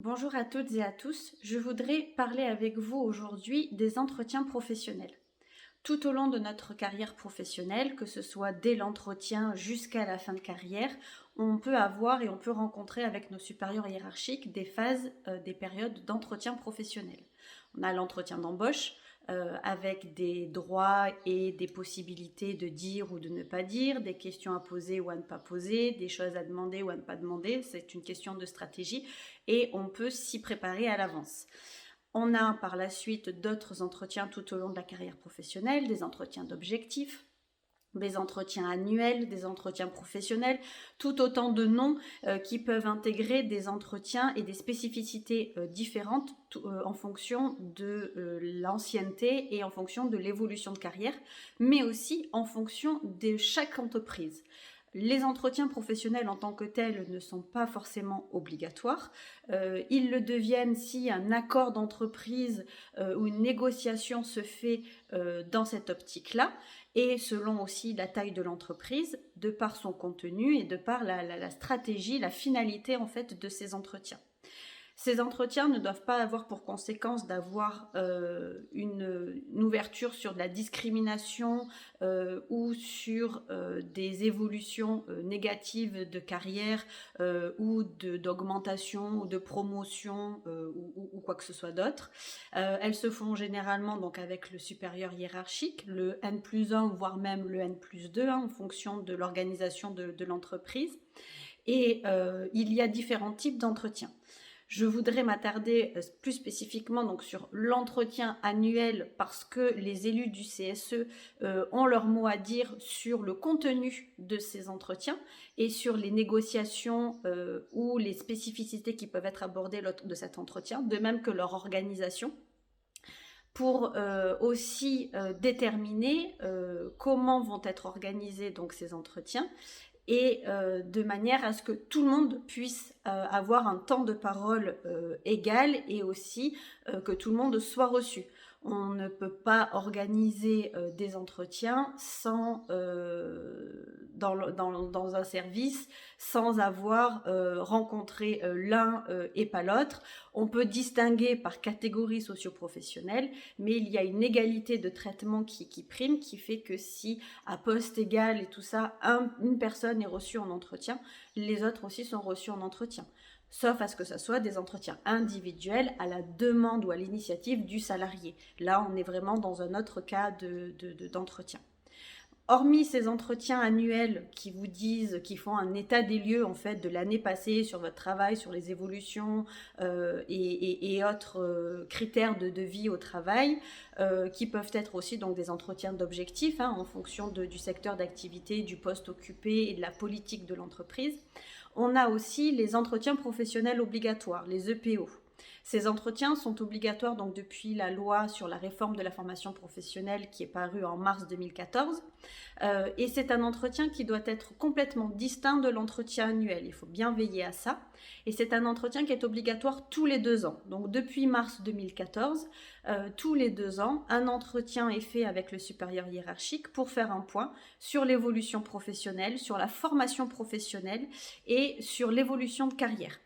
Bonjour à toutes et à tous, je voudrais parler avec vous aujourd'hui des entretiens professionnels. Tout au long de notre carrière professionnelle, que ce soit dès l'entretien jusqu'à la fin de carrière, on peut avoir et on peut rencontrer avec nos supérieurs hiérarchiques des phases, des périodes d'entretien professionnel. On a l'entretien d'embauche avec des droits et des possibilités de dire ou de ne pas dire, des questions à poser ou à ne pas poser, des choses à demander ou à ne pas demander. C'est une question de stratégie et on peut s'y préparer à l'avance. On a par la suite d'autres entretiens tout au long de la carrière professionnelle, des entretiens d'objectifs, des entretiens annuels, des entretiens professionnels, tout autant de noms qui peuvent intégrer des entretiens et des spécificités différentes en fonction de l'ancienneté et en fonction de l'évolution de carrière, mais aussi en fonction de chaque entreprise. Les entretiens professionnels en tant que tels ne sont pas forcément obligatoires. Ils le deviennent si un accord d'entreprise ou une négociation se fait dans cette optique-là, et selon aussi la taille de l'entreprise, de par son contenu et de par la stratégie, la finalité en fait de ces entretiens. Ces entretiens ne doivent pas avoir pour conséquence d'avoir une ouverture sur de la discrimination ou sur des évolutions négatives de carrière ou d'augmentation ou de promotion ou quoi que ce soit d'autre. Elles se font généralement donc avec le supérieur hiérarchique, le N+1 voire même le N+2 en fonction de l'organisation de l'entreprise. Et il y a différents types d'entretiens. Je voudrais m'attarder plus spécifiquement donc sur l'entretien annuel parce que les élus du CSE ont leur mot à dire sur le contenu de ces entretiens et sur les négociations ou les spécificités qui peuvent être abordées de cet entretien, de même que leur organisation, pour aussi déterminer comment vont être organisés donc ces entretiens et de manière à ce que tout le monde puisse avoir un temps de parole égal et aussi que tout le monde soit reçu. On ne peut pas organiser des entretiens dans un service sans avoir rencontré l'un et pas l'autre. On peut distinguer par catégorie socio-professionnelle, mais il y a une égalité de traitement qui prime, qui fait que si à poste égal et tout ça, une personne est reçue en entretien, les autres aussi sont reçus en entretien. Sauf à ce que ce soit des entretiens individuels à la demande ou à l'initiative du salarié. Là, on est vraiment dans un autre cas d'entretien. Hormis ces entretiens annuels qui vous disent, qui font un état des lieux en fait de l'année passée sur votre travail, sur les évolutions et autres critères de vie au travail, qui peuvent être aussi donc des entretiens d'objectifs en fonction du secteur d'activité, du poste occupé et de la politique de l'entreprise. On a aussi les entretiens professionnels obligatoires, les EPO. Ces entretiens sont obligatoires donc depuis la loi sur la réforme de la formation professionnelle qui est parue en mars 2014. Et c'est un entretien qui doit être complètement distinct de l'entretien annuel. Il faut bien veiller à ça. Et c'est un entretien qui est obligatoire tous les 2 ans. Donc depuis mars 2014, tous les 2 ans, un entretien est fait avec le supérieur hiérarchique pour faire un point sur l'évolution professionnelle, sur la formation professionnelle et sur l'évolution de carrière.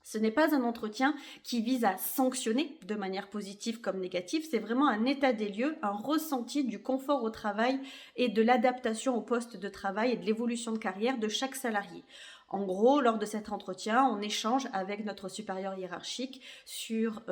Ce n'est pas un entretien qui vise à sanctionner de manière positive comme négative, c'est vraiment un état des lieux, un ressenti du confort au travail et de l'adaptation au poste de travail et de l'évolution de carrière de chaque salarié. En gros, lors de cet entretien, on échange avec notre supérieur hiérarchique sur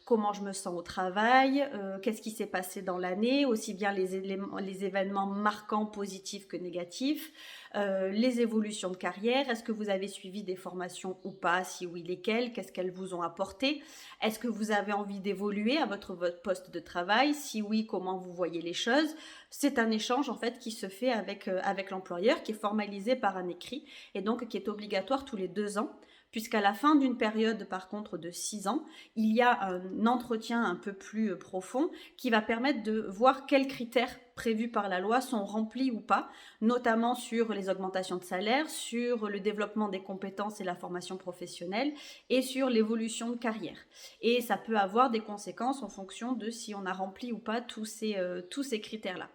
comment je me sens au travail, qu'est-ce qui s'est passé dans l'année, aussi bien les événements marquants, positifs que négatifs, les évolutions de carrière, est-ce que vous avez suivi des formations ou pas, si oui, lesquelles, qu'est-ce qu'elles vous ont apporté, est-ce que vous avez envie d'évoluer à votre poste de travail, si oui, comment vous voyez les choses. C'est un échange en fait qui se fait avec l'employeur, qui est formalisé par un écrit et donc qui est obligatoire tous les 2 ans, puisqu'à la fin d'une période par contre de 6 ans, il y a un entretien un peu plus profond qui va permettre de voir quels critères prévus par la loi sont remplis ou pas, notamment sur les augmentations de salaire, sur le développement des compétences et la formation professionnelle et sur l'évolution de carrière. Et ça peut avoir des conséquences en fonction de si on a rempli ou pas tous ces critères-là.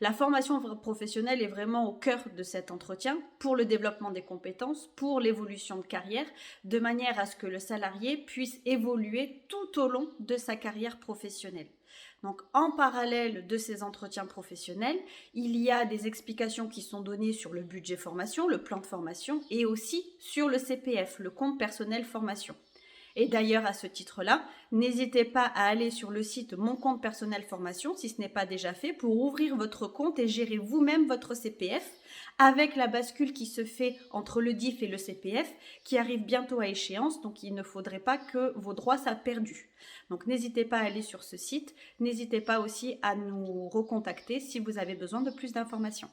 La formation professionnelle est vraiment au cœur de cet entretien pour le développement des compétences, pour l'évolution de carrière, de manière à ce que le salarié puisse évoluer tout au long de sa carrière professionnelle. Donc, en parallèle de ces entretiens professionnels, il y a des explications qui sont données sur le budget formation, le plan de formation, et aussi sur le CPF, le compte personnel formation. Et d'ailleurs, à ce titre-là, n'hésitez pas à aller sur le site Mon compte personnel formation, si ce n'est pas déjà fait, pour ouvrir votre compte et gérer vous-même votre CPF, avec la bascule qui se fait entre le DIF et le CPF, qui arrive bientôt à échéance, donc il ne faudrait pas que vos droits soient perdus. Donc n'hésitez pas à aller sur ce site, n'hésitez pas aussi à nous recontacter si vous avez besoin de plus d'informations.